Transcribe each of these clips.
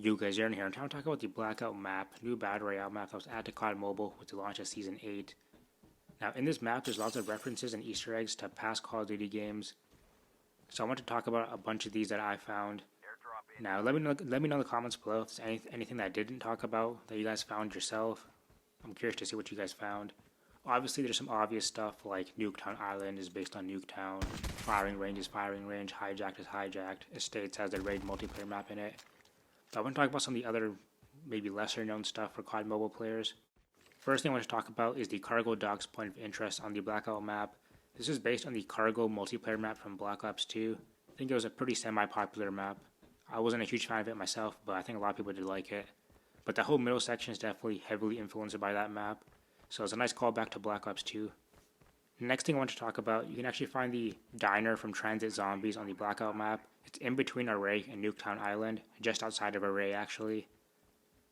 You guys are in here. I'm trying to talk about the Blackout map, new Battle Royale map that was added to COD Mobile with the launch of Season 8. Now, in this map, there's lots of references and Easter eggs to past Call of Duty games. So I want to talk about a bunch of these that I found. Now, let me know in the comments below if there's anything that I didn't talk about that you guys found yourself. I'm curious to see what you guys found. Obviously, there's some obvious stuff like Nuketown Island is based on Nuketown, Firing Range is Firing Range, Hijacked is Hijacked, Estates has the Raid multiplayer map in it. But I want to talk about some of the other, maybe lesser known stuff for COD mobile players. First thing I want to talk about is the Cargo Docks point of interest on the Blackout map. This is based on the Cargo multiplayer map from Black Ops 2. I think it was a pretty semi-popular map. I wasn't a huge fan of it myself, but I think a lot of people did like it. But the whole middle section is definitely heavily influenced by that map, so it's a nice callback to Black Ops 2. The next thing I want to talk about, you can actually find the diner from Transit Zombies on the Blackout map. It's in between Array and Nuketown Island, just outside of Array actually.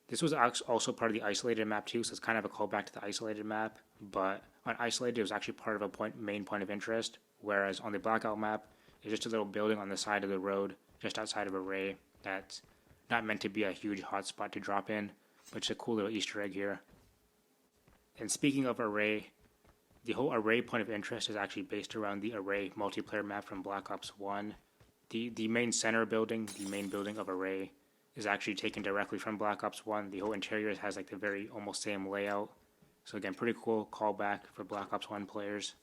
This was also part of the Isolated map too, so it's kind of a callback to the Isolated map, but on Isolated it was actually part of a main point of interest, whereas on the Blackout map, it's just a little building on the side of the road, just outside of Array, that's not meant to be a huge hotspot to drop in, but it's a cool little Easter egg here. And speaking of Array, the whole Array point of interest is actually based around the Array multiplayer map from Black Ops 1. The main center building, the main building of Array, is actually taken directly from Black Ops 1. The whole interior has like the very almost same layout. So again, pretty cool callback for Black Ops 1 players.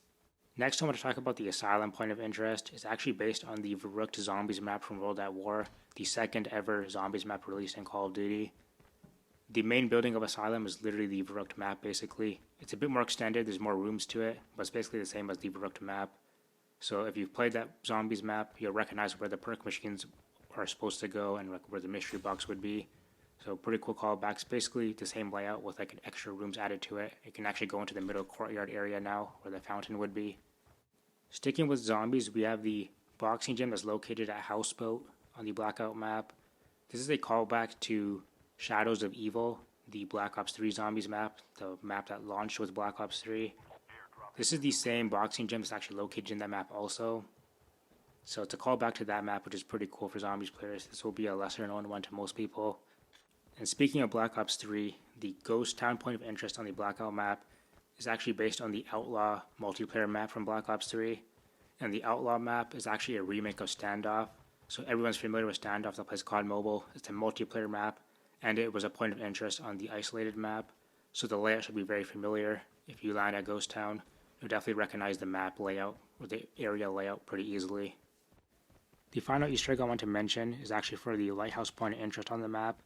Next I want to talk about the Asylum point of interest. It's actually based on the Verrückt Zombies map from World at War, the second ever Zombies map released in Call of Duty. The main building of Asylum is literally the Verrückt map basically. It's a bit more extended, there's more rooms to it, but it's basically the same as the Verrückt map. So if you've played that Zombies map, you'll recognize where the perk machines are supposed to go and where the mystery box would be. So pretty cool callbacks. Basically the same layout with like an extra rooms added to it. It can actually go into the middle courtyard area now where the fountain would be. Sticking with zombies, we have the boxing gym that's located at Houseboat on the Blackout map. This is a callback to Shadows of Evil, the Black Ops 3 zombies map, the map that launched with Black Ops 3. This is the same boxing gym that's actually located in that map also. So it's a callback to that map, which is pretty cool for zombies players. This will be a lesser known one to most people. And speaking of Black Ops 3, the Ghost Town point of interest on the Blackout map is actually based on the Outlaw multiplayer map from Black Ops 3. And the Outlaw map is actually a remake of Standoff. So everyone's familiar with Standoff that plays COD Mobile. It's a multiplayer map, and it was a point of interest on the Isolated map. So the layout should be very familiar. If you land at Ghost Town, you'll definitely recognize the map layout or the area layout pretty easily. The final Easter egg I want to mention is actually for the Lighthouse point of interest on the map.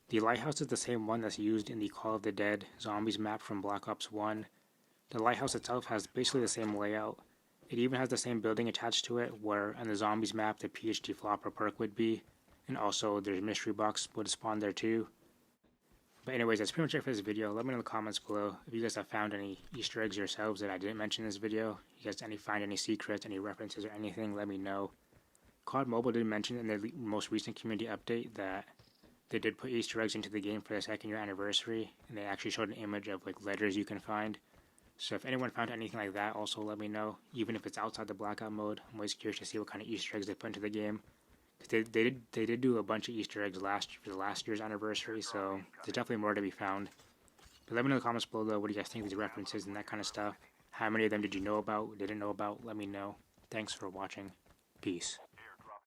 The lighthouse is the same one that's used in the Call of the Dead Zombies map from Black Ops 1. The lighthouse itself has basically the same layout. It even has the same building attached to it where on the Zombies map the PhD flopper perk would be, and also their mystery box would spawn there too. But anyways, that's pretty much it for this video. Let me know in the comments below if you guys have found any Easter eggs yourselves that I didn't mention in this video. You guys find any secrets, any references or anything, let me know. COD Mobile did mention in their most recent community update that they did put Easter eggs into the game for the 2nd year anniversary, and they actually showed an image of like letters you can find. So if anyone found anything like that, also let me know, even if it's outside the Blackout mode. I'm always curious to see what kind of Easter eggs they put into the game. They did do a bunch of Easter eggs for the last year's anniversary, so there's definitely more to be found. But let me know in the comments below though, what do you guys think of these references and that kind of stuff. How many of them did you know about, didn't know about? Let me know. Thanks for watching. Peace.